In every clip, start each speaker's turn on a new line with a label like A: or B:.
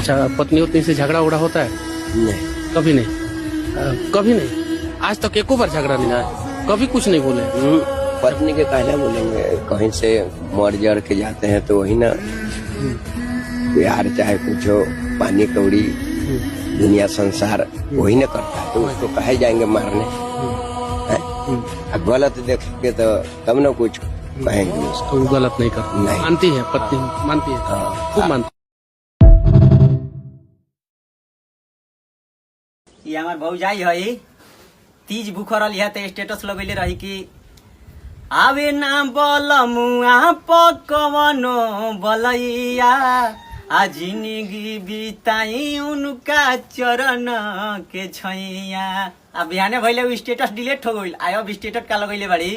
A: अच्छा, पत्नी उतनी से झगड़ा उगड़ा होता है?
B: नहीं,
A: कभी नहीं? कभी नहीं? आज तक एको बार झगड़ा नहीं है? कभी कुछ नहीं बोले?
B: पत्नी के कहना बोलेंगे, कहीं से मर जड़ के जाते हैं तो वही ना प्यार चाहे कुछ हो, पानी कौड़ी दुनिया संसार वही ना करता है, तो उसको कहे जाएंगे मारने? गलत देखेंगे तो तब ना कुछ कहेंगे उसको।
A: तो गलत नहीं करती?
B: नहीं।
A: मानती है पत्नी? मानती है? खूब मानती।
C: ये हमार भौजाई है, तीज भूखरल है तो स्टेटस लगेले रही कि आवे ना बोल मुआ पकवनो बलैया, आ जिंदगी बिताई उनका चरण के छैया। अब बिहाने भइले स्टेटस डिलीट हो गइल, आयो स्टेटस का लगैले बाड़ी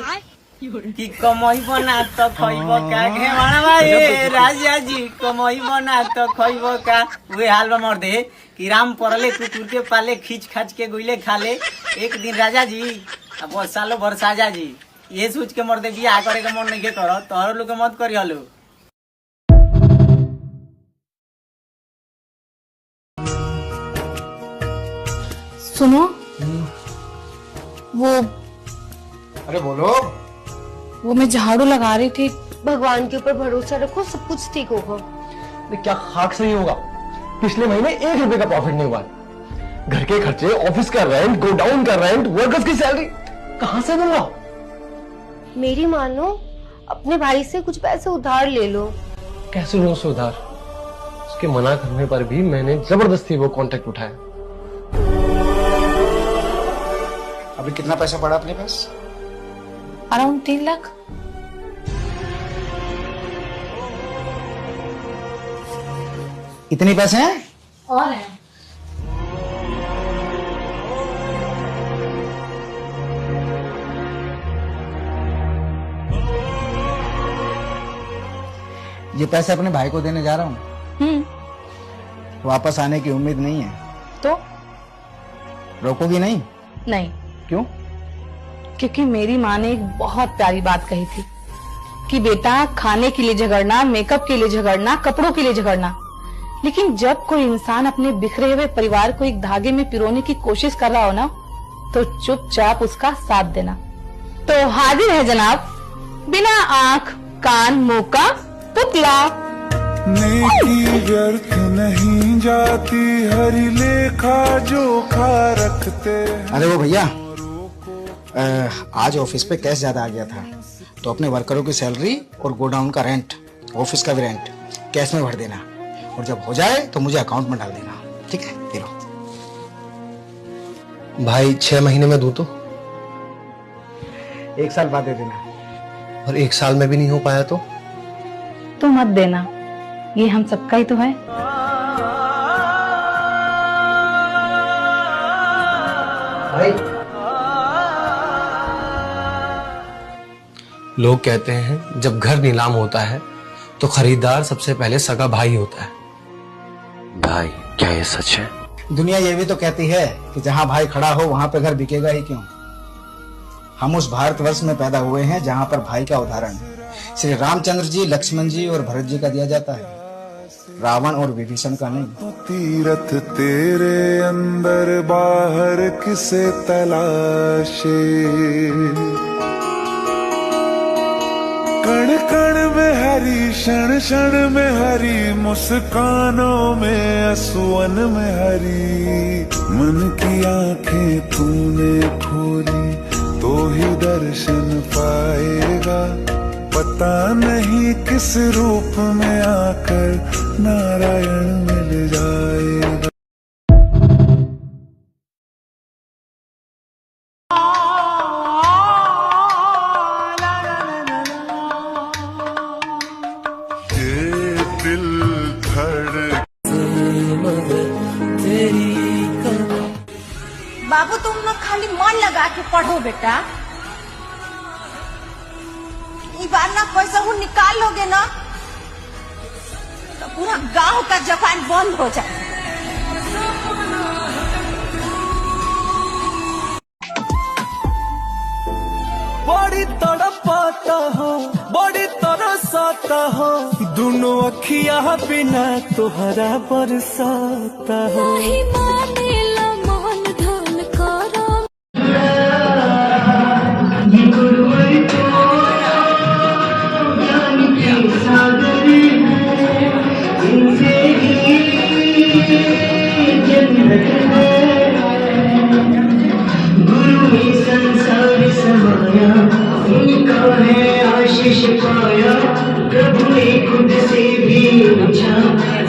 C: कि कमई बना तो खइब का घेवाणवा ए राजा जी, कमई बना तो खइब का। वे हाल बा मर दे कि राम परले कुकुर के पाले, खींच खाच के गुइले खाले। एक दिन राजा जी अब सालो भर साजा जी, ये सोच के मर दे बियाह करे के मन नहीं के करो, तोहर लोग मत करी हलो।
D: सुनो, वो
E: अरे बोलो।
D: वो मैं झाड़ू लगा रही थी।
F: भगवान के ऊपर भरोसा रखो, सब कुछ ठीक होगा।
E: क्या खाक से ही होगा? पिछले महीने 1 रुपए का प्रॉफिट नहीं हुआ। घर के खर्चे, ऑफिस का रेंट, गोडाउन का रेंट, वर्कर्स की सैलरी कहां से दूंगा?
F: मेरी मानो, अपने भाई से कुछ पैसे उधार ले लो।
E: कैसे लूं उसे उधार? उसके मना करने पर भी मैंने जबरदस्ती वो कॉन्ट्रैक्ट उठाया।
G: अभी कितना पैसा पड़ा अपने पास?
D: अराउंड 3 लाख।
G: इतने पैसे हैं?
D: और है।
G: ये पैसे अपने भाई को देने जा रहा हूँ। वापस आने की उम्मीद नहीं है।
D: तो
G: रोकोगी नहीं?
D: नहीं,
G: क्यों?
D: क्योंकि मेरी माँ ने एक बहुत प्यारी बात कही थी कि बेटा, खाने के लिए झगड़ना, मेकअप के लिए झगड़ना, कपड़ों के लिए झगड़ना, लेकिन जब कोई इंसान अपने बिखरे हुए परिवार को एक धागे में पिरोने की कोशिश कर रहा हो ना, तो चुपचाप उसका साथ देना। तो हाजिर है जनाब, बिना आंख कान मुंह का पुतला।
H: नेकी व्यर्थ नहीं जाती, हरि लेखा जोखा रखते।
G: अरे वो भैया, आज ऑफिस पे कैश ज्यादा आ गया था, तो अपने वर्करों की सैलरी और गोडाउन का रेंट, ऑफिस का भी रेंट कैश में भर देना, और जब हो जाए तो मुझे अकाउंट में डाल देना। ठीक है? ये लो।
E: भाई 6 महीने में दूं तो?
G: 1 साल बाद दे देना।
E: और 1 साल में भी नहीं हो पाया तो?
D: तो मत देना, ये हम सबका ही तो है।
E: भाई, लोग कहते हैं जब घर नीलाम होता है तो खरीदार सबसे पहले सगा भाई होता है।
B: भाई क्या ये सच है?
G: दुनिया ये भी तो कहती है कि जहाँ भाई खड़ा हो वहां पे घर बिकेगा ही क्यों। हम उस भारतवर्ष में पैदा हुए हैं जहाँ पर भाई का उदाहरण श्री रामचंद्र जी, लक्ष्मण जी और भरत जी का दिया जाता है, रावण और विभीषण का नहीं।
H: तीरथ तेरे अंदर बाहर किसे तलाशे, कण कण में हरी, क्षण क्षण में हरी, मुस्कानों में असुवन में हरी। मन की आंखें तूने खोली तो ही दर्शन पाएगा, पता नहीं किस रूप में आकर नारायण मिल जाएगा।
I: बाबू, तुम लोग खाली मन लगा के पढ़ो बेटा। इस बार ना पैसा वो निकाल लोगे ना तो पूरा गांव का जबान बंद हो जाए।
H: बड़ी तड़पाता हो, बड़ी तरसाता हो,
J: दुनो अखिया बिना तोहरा बरसाता हो।
K: आशीष पाया प्रभु ने खुद से भी पूछा,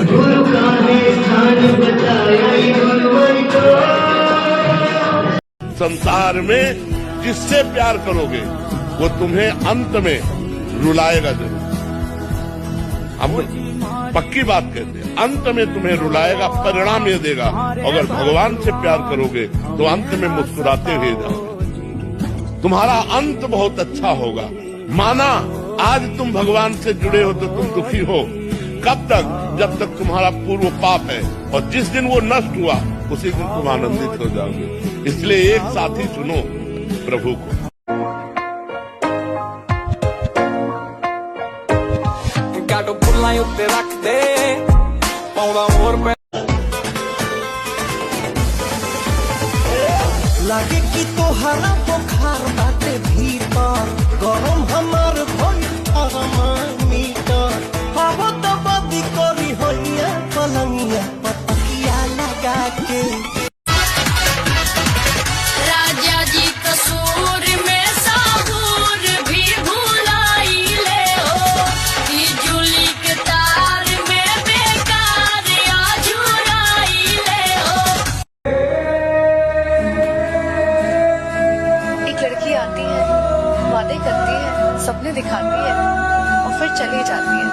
K: गुरु का है स्थान बताया, गुरुवर को।
L: संसार में जिससे प्यार करोगे वो तुम्हें अंत में रुलाएगा जरूर। हम पक्की बात कहते हैं, अंत में तुम्हें रुलाएगा, परिणाम ये देगा। अगर भगवान से प्यार करोगे तो अंत में मुस्कुराते हुए जाओ, तुम्हारा अंत बहुत अच्छा होगा। माना आज तुम भगवान से जुड़े हो तो तुम दुखी हो, कब तक? जब तक तुम्हारा पूर्व पाप है, और जिस दिन वो नष्ट हुआ उसी दिन तुम आनंदित हो जाओगे। इसलिए एक साथी चुनो प्रभु को।
J: लागे कि तोहरा बुखार बाटे भीतर, गरम हमार भइल थर्मामीटर। अब तो बदी करी होइया पलंगिया पतकिया लगा के।
K: राजा जी कसूर में साबुर भी भुलाइले हो, बिजुली के तार में बेकार आजुराइले हो।
D: एक लड़की आती है, वादे करती है, सपने दिखाती है और फिर चली जाती है,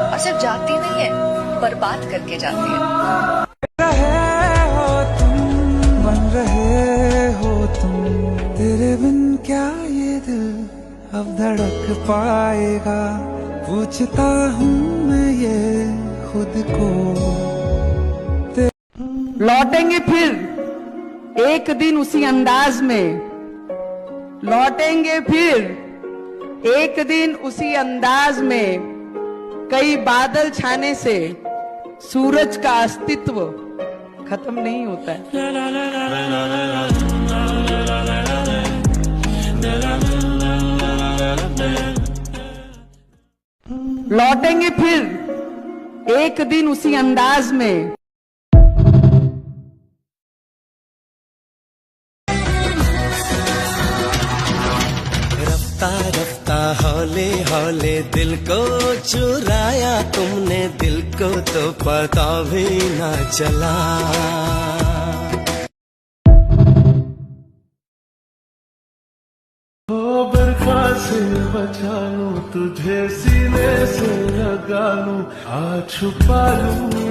D: और सिर्फ जाती नहीं है, बर्बाद करके जाती है।
J: बन रहे हो तुम, तेरे बिन क्या ये दिल अब धड़क पाएगा। पूछता हूँ मैं ये खुद को।
M: लौटेंगे फिर एक दिन उसी अंदाज में, लौटेंगे फिर एक दिन उसी अंदाज में। कई बादल छाने से सूरज का अस्तित्व खत्म नहीं होता है। लौटेंगे फिर एक दिन उसी अंदाज में।
J: रफ्ता रफ्ता हौले हौले दिल को चुराया तुमने, दिल को तो पता भी ना चला। ओ बरखा से बचा लूं तुझे, सीने से लगा लूं, आ छुपा लूं।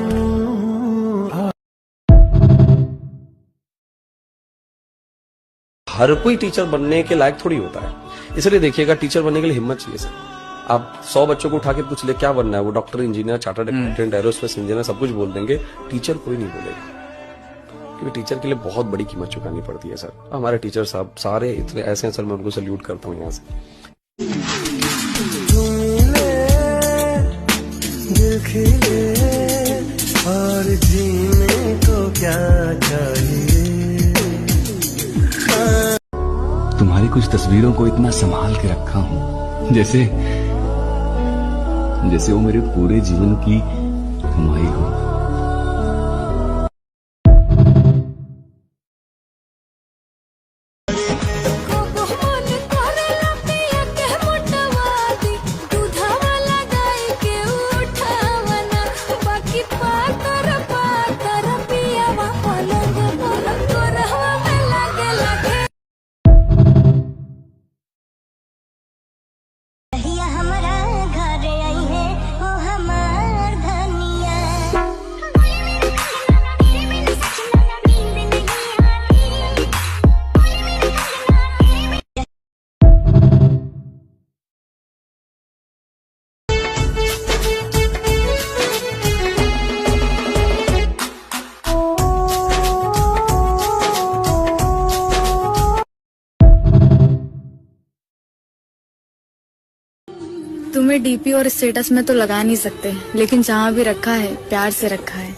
N: हर कोई टीचर बनने के लायक थोड़ी होता है, इसलिए देखिएगा टीचर बनने के लिए हिम्मत चाहिए सर। आप 100 बच्चों को उठा के पूछ ले क्या बनना है, वो doctor, engineer, chartered accountant, aerospace engineer सब कुछ बोल देंगे, टीचर कोई नहीं बोलेगा, क्योंकि टीचर के लिए बहुत बड़ी कीमत चुकानी पड़ती है सर। हमारे टीचर साहब सारे इतने ऐसे हैं सर, मैं उनको सल्यूट करता हूँ यहाँ से।
J: दिल खिले और जीने को क्या चाहिए।
O: तुम्हारी कुछ तस्वीरों को इतना संभाल के रखा हूँ, जैसे वो मेरे पूरे जीवन की कमाई हो।
P: में डीपी और स्टेटस में तो लगा नहीं सकते, लेकिन जहाँ भी रखा है प्यार से रखा है।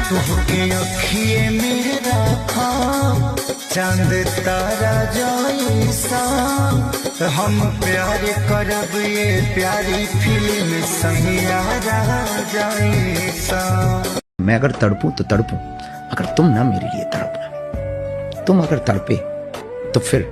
K: तुहके अखिए मेरा खां चांद तारा जैसा, हम प्यार करब ये प्यारी फिल्म सहियारा जैसा।
G: मैं अगर तड़पूं तो तड़पूं, अगर तुम ना मेरे लिए तड़पना। तुम अगर तड़पे तो फिर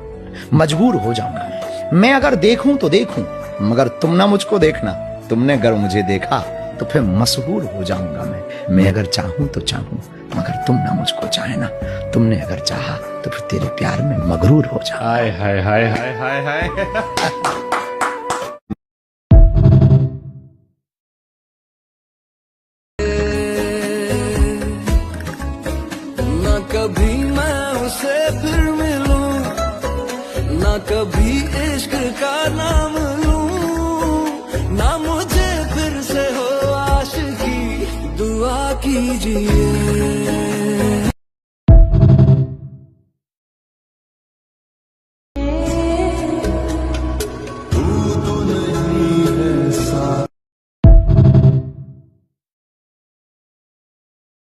G: मजबूर हो जाऊंगा। मैं अगर देखूं तो देखूं, मगर तुम ना मुझको देखना। तुमने अगर मुझे देखा तो फिर मशहूर हो जाऊंगा मैं अगर चाहूं तो चाहूं, मगर तुम ना मुझको चाहे ना। तुमने अगर चाहा तो फिर तेरे प्यार में मगरूर हो जाऊं।
E: हाय हाय हाय हाय हाय हाय।
J: ना कभी मैं उसे फिर मिलूं, ना कभी इश्क का नाम लूं, ना मुझे फिर से हो आशिकी, दुआ कीजिए।